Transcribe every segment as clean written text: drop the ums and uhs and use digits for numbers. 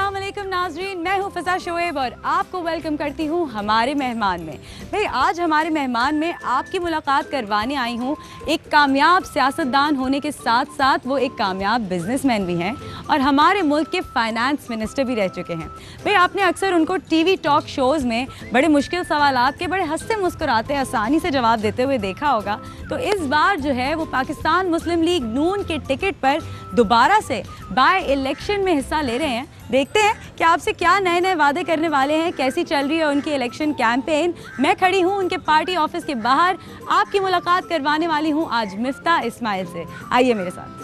अस्सलाम वालेकुम नाज़रीन, मैं हूँ फ़ज़ा शोएब और आपको वेलकम करती हूँ हमारे मेहमान में। भाई आज हमारे मेहमान में आपकी मुलाकात करवाने आई हूँ एक कामयाब सियासतदान होने के साथ साथ वो एक कामयाब बिजनेसमैन भी हैं और हमारे मुल्क के फाइनेंस मिनिस्टर भी रह चुके हैं। भाई आपने अक्सर उनको टीवी टॉक शोज़ में बड़े मुश्किल सवालात के बड़े हंसते मुस्कुराते आसानी से जवाब देते हुए देखा होगा। तो इस बार जो है वो पाकिस्तान मुस्लिम लीग नून के टिकट पर दोबारा से बाय इलेक्शन में हिस्सा ले रहे हैं। देखते हैं कि आपसे क्या नए नए वादे करने वाले हैं, कैसी चल रही है उनकी इलेक्शन कैंपेन। मैं खड़ी हूं उनके पार्टी ऑफिस के बाहर, आपकी मुलाकात करवाने वाली हूं आज मिफ्ता इस्माइल से। आइए मेरे साथ।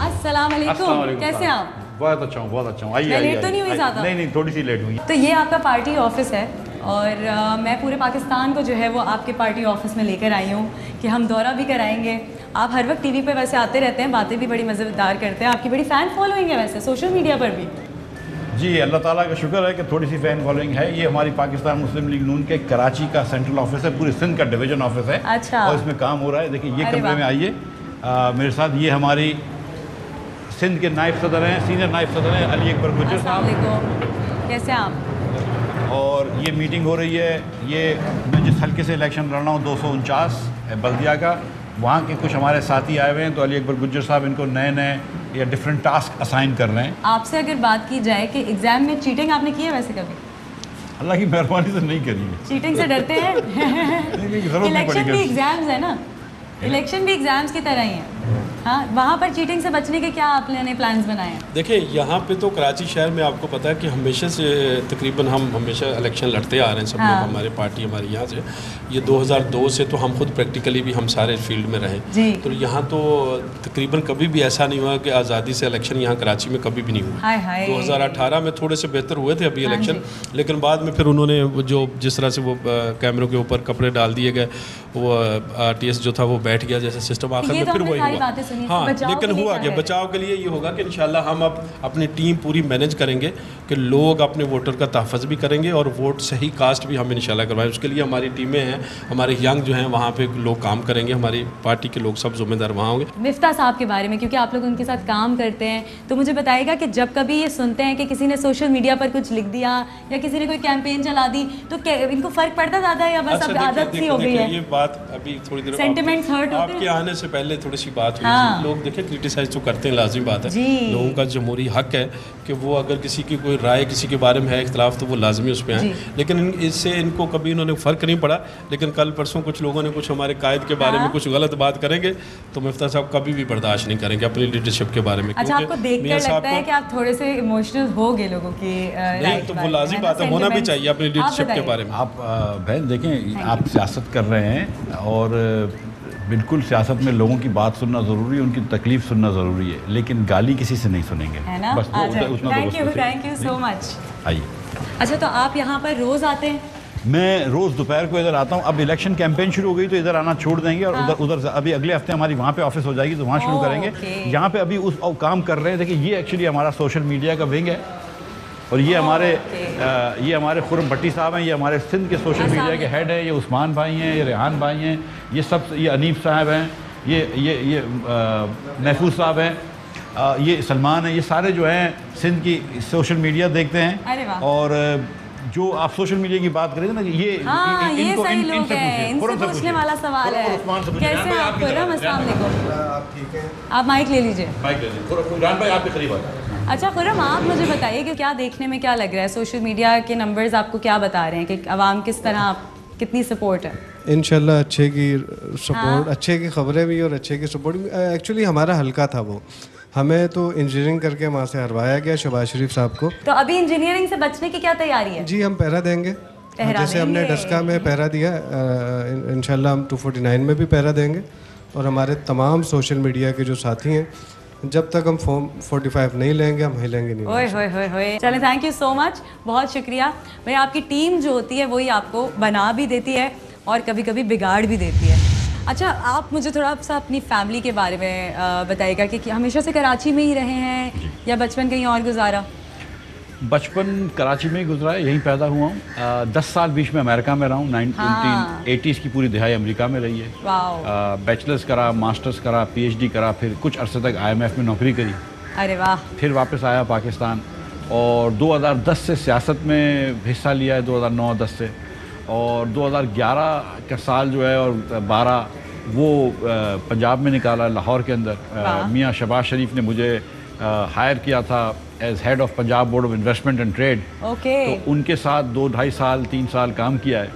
अस्सलाम वालेकुम, कैसे हैं आप? बहुत अच्छा हूँ, बहुत अच्छा हूँ। आइए, लेट तो नहीं हुई ज़्यादा? नहीं, थोड़ी सी लेट हुई। तो ये आपका पार्टी ऑफिस है और मैं पूरे पाकिस्तान को जो है वो आपके पार्टी ऑफिस में लेकर आई हूँ कि हम दौरा भी कराएंगे। आप हर वक्त टीवी पे वैसे आते रहते हैं, बातें भी बड़ी मज़ेदार करते हैं, आपकी बड़ी फ़ैन फॉलोइंग है वैसे सोशल मीडिया पर भी। जी, अल्लाह ताला का शुक्र है कि थोड़ी सी फ़ैन फॉलोइंग है। ये हमारी पाकिस्तान मुस्लिम लीग नून के कराची का सेंट्रल ऑफिस है, पूरे सिंध का डिवीज़न ऑफिस है। अच्छा। और इसमें काम हो रहा है। देखिए ये कमरे में आइए मेरे साथ। ये हमारी सिंध के नायब सदर हैं, सीनियर नायब सदर हैं अली अकबर गुज्जर साहब। कैसे आप? और ये मीटिंग हो रही है। ये मैं जिस हल्के से इलेक्शन लड़ रहा हूँ 249 बल्दिया का, वहाँ के कुछ हमारे साथी आए हुए हैं। तो अली अकबर गुज्जर साहब इनको नए नए या डिफरेंट टास्क असाइन कर रहे हैं। आपसे अगर बात की जाए कि एग्ज़ाम में चीटिंग आपने की है वैसे कभी? अल्लाह की मेहरबानी से नहीं करी है। चीटिंग से डरते हैं? इलेक्शन भी एग्जाम्स है ना, इलेक्शन भी एग्जाम्स की तरह ही है। हाँ, वहाँ पर चीटिंग से बचने के क्या आपने प्लान्स बनाए हैं? देखिए यहाँ पे तो कराची शहर में आपको पता है कि हमेशा से तकरीबन हम हमेशा इलेक्शन लड़ते आ रहे हैं सब लोग। हमारे पार्टी हमारे यहाँ से ये 2002 से तो हम खुद प्रैक्टिकली भी हम सारे फील्ड में रहे। तो यहाँ तो तकरीबन कभी भी ऐसा नहीं हुआ कि आज़ादी से इलेक्शन यहाँ कराची में कभी भी नहीं हुआ। 2018 में थोड़े से बेहतर हुए थे अभी इलेक्शन, लेकिन बाद में फिर उन्होंने जो जिस तरह से वो कैमरों के ऊपर कपड़े डाल दिए गए, वो RTS जो था वो बैठ गया जैसा सिस्टम, आखिर में फिर वही हुआ। हाँ, लेकिन हुआ कि बचाव के लिए ये होगा कि इंशाल्लाह हम अब अपनी टीम पूरी मैनेज करेंगे कि लोग अपने वोटर का तहफ़्फ़ुज़ भी करेंगे और वोट सही कास्ट भी हम इंशाल्लाह करवाएं। उसके लिए हमारी टीमें हैं, हमारे यंग जो हैं वहाँ पे लोग काम करेंगे, हमारी पार्टी के लोग सब जिम्मेदार वहाँ होंगे। मिफ्ता साहब के बारे में, क्योंकि आप लोग उनके साथ काम करते हैं, तो मुझे बताइएगा कि जब कभी ये सुनते हैं कि किसी ने सोशल मीडिया पर कुछ लिख दिया या किसी ने कोई कैंपेन चला दी, तो इनको फ़र्क पड़ता ज़्यादा या बस अब आदत सी हो गई है? ये बात अभी थोड़ी देर सेंटिमेंट्स हर्ट होते हैं। आपके आने से पहले थोड़ी सी बात हुई थी। लोग देखें क्रिटिसाइज तो करते हैं, लाजिम बात है, लोगों का जमहूरी हक है कि वो अगर किसी की कोई राय किसी के बारे में है इख्तलाफ तो वो लाजमी उस पर आए, लेकिन इससे इनको कभी इन्होंने फ़र्क नहीं पड़ा। लेकिन कल परसों कुछ लोगों ने कुछ हमारे कायद के बारे में कुछ गलत बात करेंगे तो मिफ्ता साहब कभी भी बर्दाश्त नहीं करेंगे अपनी लीडरशिप के बारे में। अच्छा, आपको देखकर लगता है कि आप थोड़े से इमोशनल हो गए लोगों की राय तो वो लाजिम बात है, होना भी चाहिए अपनी लीडरशिप के बारे में। आप बहन देखें, आप सियासत कर रहे हैं और बिल्कुल सियासत में लोगों की बात सुनना ज़रूरी है, उनकी तकलीफ सुनना ज़रूरी है, लेकिन गाली किसी से नहीं सुनेंगे, है ना? बस उतना। Thank you so much. आइए। अच्छा, तो आप यहाँ पर रोज़ आते हैं? मैं रोज़ दोपहर को इधर आता हूँ। अब इलेक्शन कैंपेन शुरू हो गई तो इधर आना छोड़ देंगे और उधर से अभी अगले हफ्ते हमारी वहाँ पे ऑफिस हो जाएगी तो वहाँ शुरू करेंगे। यहाँ पे अभी उस काम कर रहे हैं। देखिए ये एक्चुअली हमारा सोशल मीडिया का विंग है और ये हमारे खुरम भट्टी साहब हैं, ये हमारे सिंध के सोशल मीडिया के हेड हैं। ये उस्मान भाई हैं, ये रेहान भाई हैं, ये सब, ये अनीफ साहब हैं, ये महफूज साहब हैं, ये सलमान हैं। ये सारे जो हैं सिंध की सोशल मीडिया देखते हैं। और जो आप सोशल मीडिया की बात करें ना, ये सही लोग हैं, इनसे पूछने वाला सवाल है। कैसे आप? अस्सलाम वालेकुम। आप ठीक हैं? आप माइक ले लीजिए। खुरान भाई आपके करीब आ जाए। अच्छा खुरम, आप मुझे बताइए कि क्या देखने में क्या लग रहा है, सोशल मीडिया के नंबर्स आपको क्या बता रहे हैं कि अवाम किस तरह, कितनी सपोर्ट है? इंशाल्लाह अच्छे की सपोर्ट, अच्छे की खबरें भी और अच्छे की सपोर्ट। एक्चुअली हमारा हल्का था वो, हमें तो इंजीनियरिंग करके वहाँ से हरवाया गया शहबाज शरीफ साहब को। तो अभी इंजीनियरिंग से बचने की क्या तैयारी है? जी हम पहरा देंगे, जैसे हमने डस्का में पहरा दिया, इंशाल्लाह हम 249 में भी पहरा देंगे। और हमारे तमाम सोशल मीडिया के जो साथी हैं, जब तक हम फॉर्म 45 नहीं लेंगे हम हिलेंगे नहीं। ओए होए होए होए, चलें, थैंक यू सो मच, बहुत शुक्रिया भाई। आपकी टीम जो होती है वही आपको बना भी देती है और कभी कभी बिगाड़ भी देती है। अच्छा, आप मुझे थोड़ा सा अपनी फैमिली के बारे में बताइएगा कि हमेशा से कराची में ही रहे हैं या बचपन कहीं और गुजारा? बचपन कराची में ही गुजरा है, यहीं पैदा हुआ हूँ। 10 साल बीच में अमेरिका में रहा हूँ। 1980s की पूरी दिहाई अमेरिका में रही है। बैचलर्स करा, मास्टर्स करा, PhD करा, फिर कुछ अरसे तक IMF में नौकरी करी। अरे वाह। फिर वापस आया पाकिस्तान और 2010 से सियासत में हिस्सा लिया है, 2009-10 से। और 2011 का साल जो है और 12 वो पंजाब में निकाला, लाहौर के अंदर। मियाँ शहबाज शरीफ ने मुझे हायर किया था as head of Punjab board of investment and trade. तो उनके साथ 2-2.5 साल 3 साल काम किया है।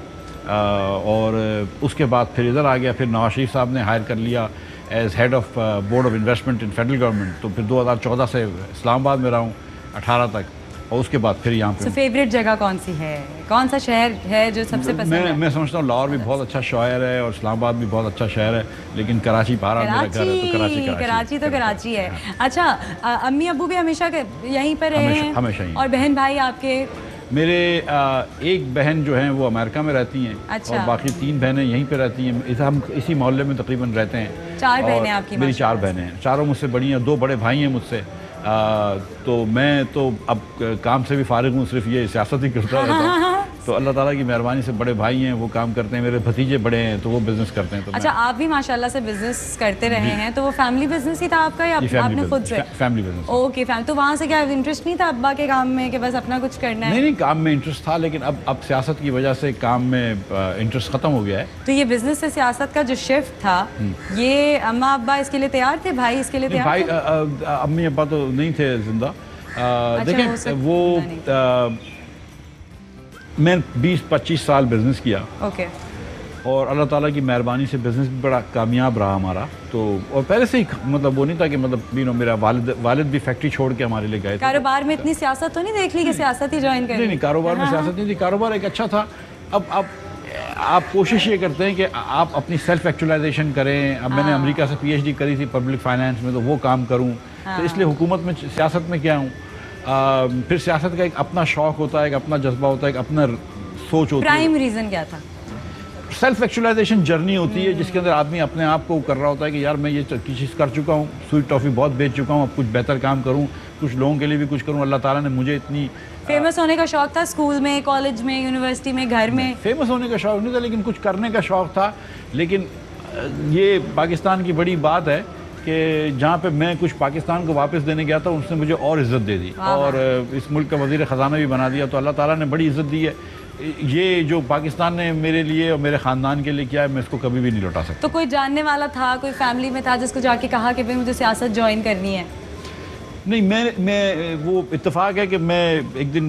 और उसके बाद फिर इधर आ गया। फिर नवाज शरीफ साहब ने हायर कर लिया as head of board of investment in federal government. तो फिर 2014 से इस्लामाबाद में रहा हूँ 18 तक, और उसके बाद फिर यहाँ पे। फेवरेट जगह कौन सी है, कौन सा शहर है जो सबसे पसंद है? मैं समझता हूँ लाहौर भी बहुत अच्छा शहर है और इस्लामाबाद भी बहुत अच्छा शहर है, लेकिन कराची बहरहाल मेरा घर है, तो कराची है। अच्छा, अम्मी अब्बू भी हमेशा यहीं पर रहे हैं? हमेशा ही। और बहन भाई आपके? मेरे एक बहन जो है वो अमेरिका में रहती हैं। अच्छा। और बाकी 3 बहनें यहीं पे रहती हैं। हम इसी मोहल्ले में तकरीबन रहते हैं। 4 बहनें आपकी? मेरी 4 बहनें हैं, चारों मुझसे बड़ी हैं, 2 बड़े भाई हैं मुझसे। तो मैं तो अब काम से भी फारिग हूँ, सिर्फ ये सियासत ही करता रहता हूँ। तो अल्लाह ताला की मेहरबानी से बड़े भाई हैं, वो काम करते हैं। मेरे भतीजे बड़े हैं तो वो बिजनेस करते हैं। तो अच्छा, आप भी माशाल्लाह से बिजनेस करते रहे हैं, तो वो फैमिली बिजनेस ही था आपका या आपने खुद से? Family business. ओके, तो वहाँ से क्या इंटरेस्ट नहीं था अब्बा के काम में कि बस अपना कुछ करना है? नहीं, काम में इंटरेस्ट था, लेकिन अब सियासत की वजह से काम में इंटरेस्ट खत्म हो गया है। तो ये बिजनेस से सियासत का जो शिफ्ट था, ये अम्मा अब्बा इसके लिए तैयार थे, भाई इसके लिए तैयार थे? अम्मी अब्बा तो नहीं थे जिंदा। देखें, वो मैं 20-25 साल बिजनेस किया। ओके। और अल्लाह ताला की मेहरबानी से बिजनेस भी बड़ा कामयाब रहा हमारा। तो और पहले से ही मतलब वो नहीं था कि मतलब मेरा वालिद भी फैक्ट्री छोड़ के हमारे लिए गए थे। कारोबार में इतनी सियासत तो नहीं देख ली कि सियासत ही ज्वाइन कर? नहीं, कारोबार में सियासत नहीं थी, कारोबार एक अच्छा था। अब आप कोशिश ये करते हैं कि आप अपनी सेल्फ एक्चुअलाइजेशन करें। अब मैंने अमेरिका से PhD करी थी पब्लिक फाइनेंस में, तो वो काम करूँ। तो इसलिए हुकूमत में सियासत में क्या हूँ। फिर सियासत का एक अपना शौक़ होता है, एक अपना जज्बा होता है, एक अपना सोच होती है। प्राइम रीज़न क्या था? सेल्फ एक्चुअलाइजेशन जर्नी होती है जिसके अंदर आदमी अपने आप को कर रहा होता है कि यार मैं ये चीज़ कर चुका हूँ, स्वीट टॉफ़ी बहुत बेच चुका हूँ, अब कुछ बेहतर काम करूँ, कुछ लोगों के लिए भी कुछ करूँ। अल्लाह ताला ने मुझे इतनी फेमस होने का शौक़ था? स्कूल में, कॉलेज में, यूनिवर्सिटी में, घर में? फेमस होने का शौक़ नहीं था, लेकिन कुछ करने का शौक़ था। लेकिन ये पाकिस्तान की बड़ी बात है कि जहाँ पे मैं कुछ पाकिस्तान को वापस देने गया था, उसने मुझे और इज़्ज़त दे दी और इस मुल्क का वज़ीर ख़जाना भी बना दिया। तो अल्लाह ताला ने बड़ी इज़्ज़त दी है। ये जो पाकिस्तान ने मेरे लिए और मेरे ख़ानदान के लिए किया है, मैं इसको कभी भी नहीं लौटा सकता। तो कोई जानने वाला था, कोई फैमिली में था जिसको जाके कहा कि भाई मुझे सियासत ज्वाइन करनी है? नहीं, मैं वो इत्तेफाक है कि मैं एक दिन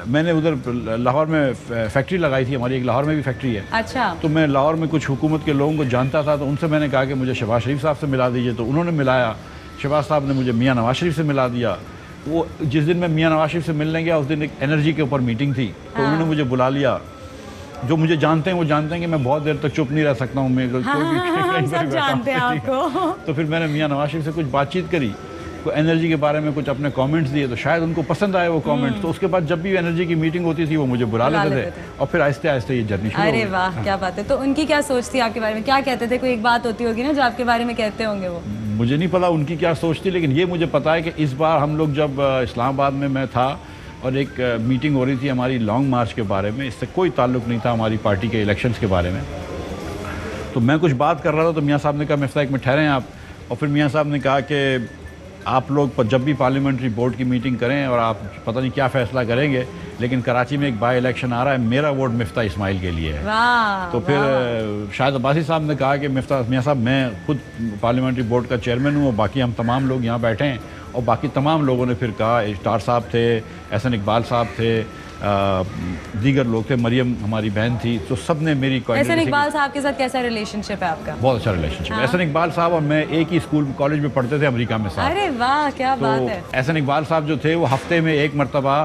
मैंने उधर लाहौर में फैक्ट्री लगाई थी, हमारी एक लाहौर में भी फैक्ट्री है। अच्छा। तो मैं लाहौर में कुछ हुकूमत के लोगों को जानता था, तो उनसे मैंने कहा कि मुझे शहबाज शरीफ साहब से मिला दीजिए। तो उन्होंने मिलाया, शहबाज साहब ने मुझे मियाँ नवाज शरीफ से मिला दिया। वो जिस दिन मैं मियाँ नवाज शरीफ से मिलने गया, उस दिन एक एनर्जी के ऊपर मीटिंग थी। तो उन्होंने मुझे बुला लिया। जो मुझे जानते हैं वो जानते हैं कि मैं बहुत देर तक चुप नहीं रह सकता हूँ। मैं सब जानते हैं आपको। तो फिर मैंने मियाँ नवाज शरीफ से कुछ बातचीत करी, कोई एनर्जी के बारे में कुछ अपने कमेंट्स दिए, तो शायद उनको पसंद आए वो कमेंट्स। तो उसके बाद जब भी एनर्जी की मीटिंग होती थी वो मुझे बुला लेते थे और फिर आहिस्ते आहिस्ते ये जर्नी शुरू हो गई। अरे वाह, क्या बात है। तो उनकी क्या सोच थी आपके बारे में, क्या कहते थे? कोई एक बात होती होगी ना जो आपके बारे में कहते होंगे वो? मुझे नहीं पता उनकी क्या सोच थी, लेकिन ये मुझे पता है कि इस बार हम लोग जब इस्लामाबाद में मैं था और एक मीटिंग हो रही थी हमारी लॉन्ग मार्च के बारे में, इससे कोई ताल्लुक़ नहीं था हमारी पार्टी के इलेक्शंस के बारे में। तो मैं कुछ बात कर रहा था तो मियाँ साहब ने कहा मिफ्ताह एक मिनट ठहरें आप। और फिर मियाँ साहब ने कहा कि आप लोग जब भी पार्लियामेंट्री बोर्ड की मीटिंग करें और आप पता नहीं क्या फ़ैसला करेंगे, लेकिन कराची में एक बाई इलेक्शन आ रहा है, मेरा वोट मिफ्ताह इस्माइल के लिए है। तो फिर शायद अब्बासी साहब ने कहा कि मिफ्ताह मियाँ साहब मैं खुद पार्लियामेंट्री बोर्ड का चेयरमैन हूँ और बाकी हम तमाम लोग यहाँ बैठे हैं। और बाकी तमाम लोगों ने फिर कहा, इफ्तार साहब थे, एहसन इकबाल साहब थे, दीगर लोग थे, मरियम हमारी बहन थी, तो सब ने मेरी एहसन इकबाल साहब के साथ कैसा रिलेशनशिप है आपका? बहुत अच्छा रिलेशनशिप। एहसन इकबाल साहब और मैं एक ही स्कूल कॉलेज में पढ़ते थे अमेरिका में साथ। अरे वाह, क्या बात है। एहसन इकबाल साहब जो थे वो हफ्ते में एक मरतबा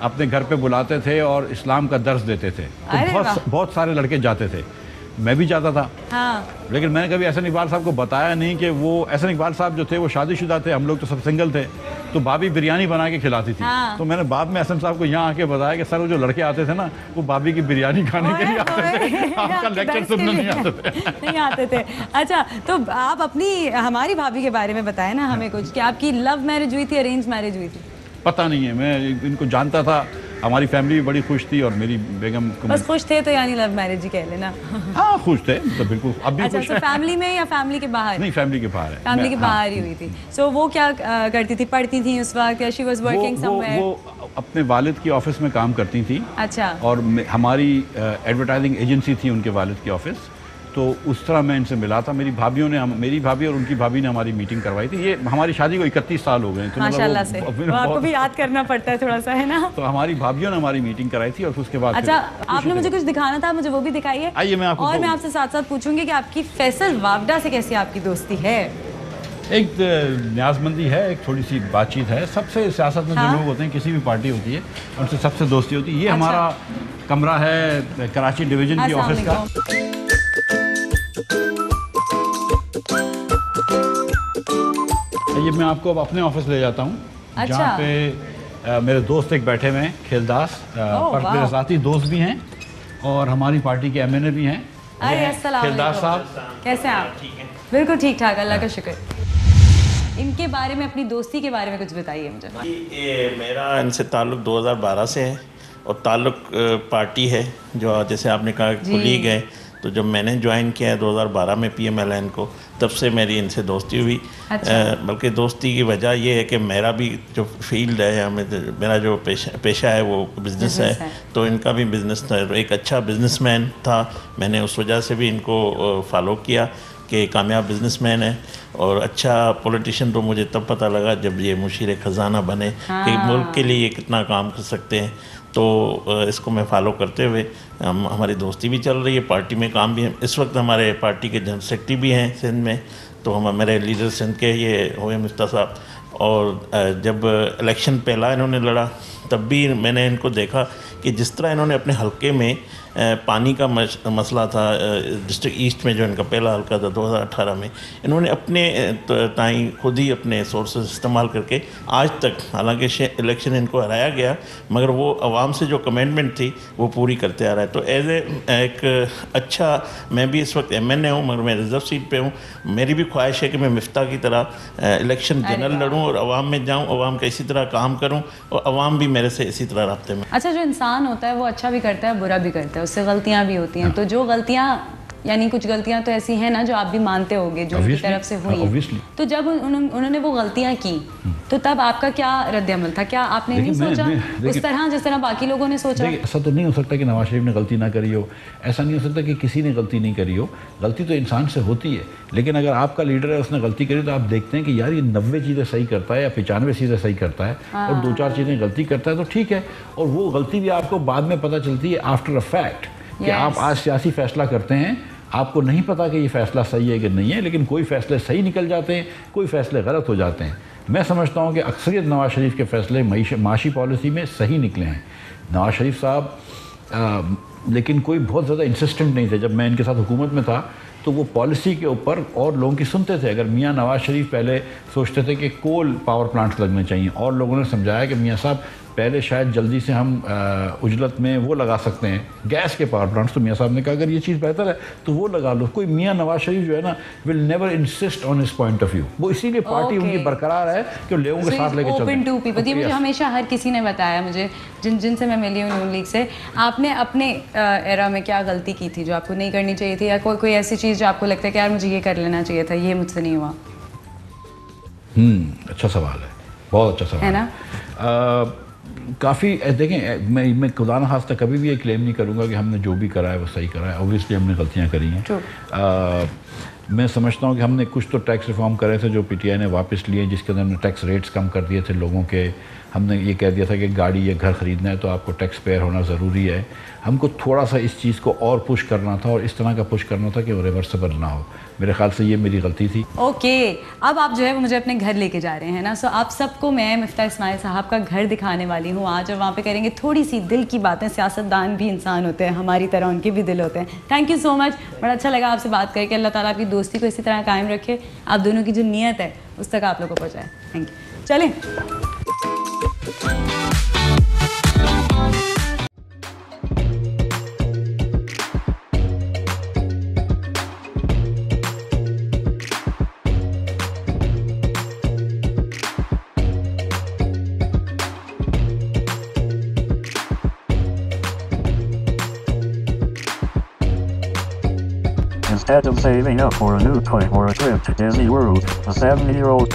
अपने घर पे बुलाते थे और इस्लाम का दर्स देते थे। तो बहुत सारे लड़के जाते थे, मैं भी जाता था। हाँ। लेकिन मैंने कभी एहसन इकबाल साहब को बताया नहीं कि वो एहसन इकबाल साहब जो थे वो शादीशुदा थे, हम लोग तो सब सिंगल थे। तो भाभी बिरयानी बना के खिलाती थी। हाँ। तो मैंने बाद में एहसन साहब को यहाँ आके बताया कि सर वो जो लड़के आते थे ना वो भाभी की बिरयानी खाने के लिए आते थे, आपका लेक्चर सुनने नहीं आते थे। नहीं आते थे। अच्छा, तो आप अपनी हमारी भाभी के बारे में बताएं ना हमें कुछ, कि आपकी लव मैरिज हुई थी, अरेंज मैरिज हुई थी? पता नहीं है, मैं इनको जानता था, हमारी फैमिली भी बड़ी खुश थी और मेरी बेगम बस खुश थे तो यानी लव मैरिज ही कह लेना। हाँ खुश थे तो बिल्कुल, अब भी अच्छा, खुश तो हैं। फैमिली में या फैमिली के बाहर? नहीं, फैमिली के बाहर है, फैमिली के बाहर ही हुई थी। सो वो क्या करती थी, पढ़ती थी उस वक्त, शी वाज वर्किंग समवेयर? वो अपने वालिद की ऑफिस में काम करती थी। अच्छा। और हमारी एडवर्टाइजिंग एजेंसी थी उनके वालिद की ऑफिस, तो उस तरह मैं इनसे मिला था। मेरी भाभी और उनकी भाभी ने हमारी मीटिंग करवाई थी। ये हमारी शादी को 31 साल हो गए, तो माशाल्लाह से वो आपको भी याद करना पड़ता है थोड़ा सा, है ना? तो हमारी भाभियों ने हमारी मीटिंग कराई थी और उसके बाद अच्छा, आपने मुझे कुछ दिखाना था, मुझे वो भी दिखाइए। आइए मैं आपको, और मैं आपसे साथ साथ पूछूंगी कि आपकी फैसल वावडा से कैसी आपकी दोस्ती है? एक न्याजमंदी है, एक थोड़ी सी बातचीत है। सबसे सियासत में जो लोग होते हैं, किसी भी पार्टी होती है, उनसे सबसे दोस्ती होती है। ये हमारा कमरा है कराची डिवीजन की ऑफिस का। ये मैं आपको अब अपने ऑफिस ले जाता हूँ, जहाँ पे मेरे दोस्त एक बैठे हुए हैं, खेलदास, पर मेरे साथी दोस्त भी हैं और हमारी पार्टी के MNA भी हैं। खेलदास साहब कैसे हैं आप? बिल्कुल ठीक ठाक, अल्लाह का शुक्र। इनके बारे में, अपनी दोस्ती के बारे में कुछ बताइए मुझे। मेरा इनसे ताल्लुक़ 2012 से है और ताल्लुक़ पार्टी है, जो जैसे आपने कहा कुलीग है, तो जब मैंने ज्वाइन किया है 2012 में PMLN को, तब से मेरी इनसे दोस्ती हुई। अच्छा। बल्कि दोस्ती की वजह ये है कि मेरा भी जो फील्ड है, मेरा जो पेशा है वो बिज़नेस है, तो इनका भी बिज़नेस था। एक अच्छा बिज़नेसमैन था, मैंने उस वजह से भी इनको फॉलो किया कि कामयाब बिज़नेसमैन है। और अच्छा पॉलिटिशियन तो मुझे तब पता लगा जब ये मुशीर ख़जाना बने कि मुल्क के लिए ये कितना काम कर सकते हैं। तो इसको मैं फॉलो करते हुए हमारी दोस्ती भी चल रही है, पार्टी में काम भी है। इस वक्त हमारे पार्टी के जनरल सेक्रेटरी भी हैं सिंध में, तो हम मेरे लीडर सिंध के ये हुए मिफ्ता साहब। और जब इलेक्शन पहला इन्होंने लड़ा, तब भी मैंने इनको देखा कि जिस तरह इन्होंने अपने हलके में पानी का मसला था, डिस्ट्रिक्ट ईस्ट में जो इनका पहला हल्का था 2018 में, इन्होंने अपने ताई खुद ही अपने सोर्सेज इस्तेमाल करके आज तक, हालांकि इलेक्शन इनको हराया गया, मगर वो आवाम से जो कमिटमेंट थी वो पूरी करते आ रहा है। तो एज एक अच्छा, मैं भी इस वक्त MNA हूँ मगर मैं रिजर्व सीट पे हूँ। मेरी भी ख्वाहिश है कि मैं मिफ्ता की तरह इलेक्शन जनरल लड़ूँ और आवाम में जाऊँ, आवाम का इसी तरह काम करूँ और आवाम भी मेरे से इसी तरह रब्ते में। अच्छा, जो इंसान होता है वो अच्छा भी करता है, बुरा भी करता है, उससे गलतियाँ भी होती हैं। तो जो गलतियाँ, यानी कुछ गलतियाँ तो ऐसी हैं ना जो आप भी मानते होगे जो उनकी तरफ से हुई हैं। तो जब उन्होंने वो गलतियाँ की, तो तब आपका क्या रद्द-ए-अमल था? क्या आपने नहीं सोचा उस तरह जिस तरह बाकी लोगों ने सोचा? ऐसा तो नहीं हो सकता कि नवाज शरीफ ने गलती ना करी हो, ऐसा नहीं हो सकता कि किसी ने गलती नहीं करी हो। गलती तो इंसान से होती है, लेकिन अगर आपका लीडर है, उसने गलती करी, तो आप देखते हैं कि यार ये 90 चीज़ें सही करता है या 95 चीज़ें सही करता है और 2-4 चीज़ें गलती करता है, तो ठीक है। और वो गलती भी आपको बाद में पता चलती है, आफ्टर अ फैक्ट, कि आप आज सियासी फैसला करते हैं, आपको नहीं पता कि ये फ़ैसला सही है कि नहीं है, लेकिन कोई फ़ैसले सही निकल जाते हैं, कोई फ़ैसले गलत हो जाते हैं। मैं समझता हूँ कि अक्सरियत नवाज शरीफ के फ़ैसले माशी पॉलिसी में सही निकले हैं। नवाज शरीफ साहब लेकिन कोई बहुत ज़्यादा इंसिस्टेंट नहीं थे। जब मैं इनके साथ हुकूमत में था तो वो पॉलिसी के ऊपर और लोगों की सुनते थे। अगर मियाँ नवाज शरीफ पहले सोचते थे कि कोल पावर प्लांट्स लगने चाहिए, और लोगों ने समझाया कि मियाँ साहब पहले शायद जल्दी से हम उजलत में वो लगा सकते हैं गैस के पावर प्लांट्स, तो मियाँ साहब ने कहा अगर ये चीज़ बेहतर है तो वो लगा लो। कोई मियाँ नवाज शरीफ जो है ना, will never insist on his point of view. वो इसीलिए पार्टी उनकी बरकरार है कि लोगों के साथ लेके चलते हैं। Open to people. ये मुझे हमेशा हर किसी ने बताया, मुझे जिनसे मैं मिली हूँ नून लीग से, आपने अपने एरा में क्या गलती की थी जो आपको नहीं करनी चाहिए थी, या कोई ऐसी चीज़ जो आपको लगता है कि यार मुझे ये कर लेना चाहिए था, ये मुझसे नहीं हुआ? अच्छा सवाल है, बहुत अच्छा सवाल है ना। काफ़ी देखें, मैं खुदा न खास्ता कभी भी ये क्लेम नहीं करूँगा कि हमने जो भी करा है वो सही करा है। ऑब्वियसली हमने गलतियाँ करी हैं। मैं समझता हूँ कि हमने कुछ तो टैक्स रिफॉर्म करे थे जो PTI ने वापस लिए, जिसके अंदर हमने टैक्स रेट्स कम कर दिए थे लोगों के। हमने ये कह दिया था कि गाड़ी या घर ख़रीदना है तो आपको टैक्स पेयर होना ज़रूरी है। हमको थोड़ा सा इस चीज़ को और पुश करना था, और इस तरह का पुश करना था कि वो रिवर्सिबल ना हो। मेरे ख्याल से ये मेरी गलती थी। ओके, अब आप जो है वो मुझे अपने घर लेके जा रहे हैं ना, सो आप सबको मैं मिफ्ता इस्माइल साहब का घर दिखाने वाली हूँ आज, और वहाँ पे करेंगे थोड़ी सी दिल की बातें। सियासतदान भी इंसान होते हैं, हमारी तरह उनके भी दिल होते हैं। थैंक यू सो मच, बड़ा अच्छा लगा आपसे बात करके। अल्लाह ताला आपकी दोस्ती को इसी तरह कायम रखे, आप दोनों की जो नीयत है उस तक आप लोग को पहुँचाए। Thank you. चलें। Instead of saving up for a new toy or a trip to Disney World, a 70-year-old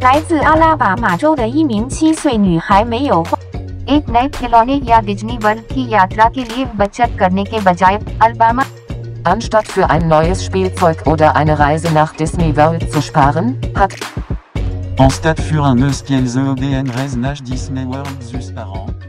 来自阿拉巴马州的一名7岁女孩没有花 एक नए खिलौने या डिज्नी वर्ल्ड की यात्रा के लिए बचत करने के बजाय Alabama Anstatt für ein neues Spielzeug oder eine Reise nach Disney World zu sparen, hat Anstatt für un neus Kielzeug en reise nach Disney World zu sparen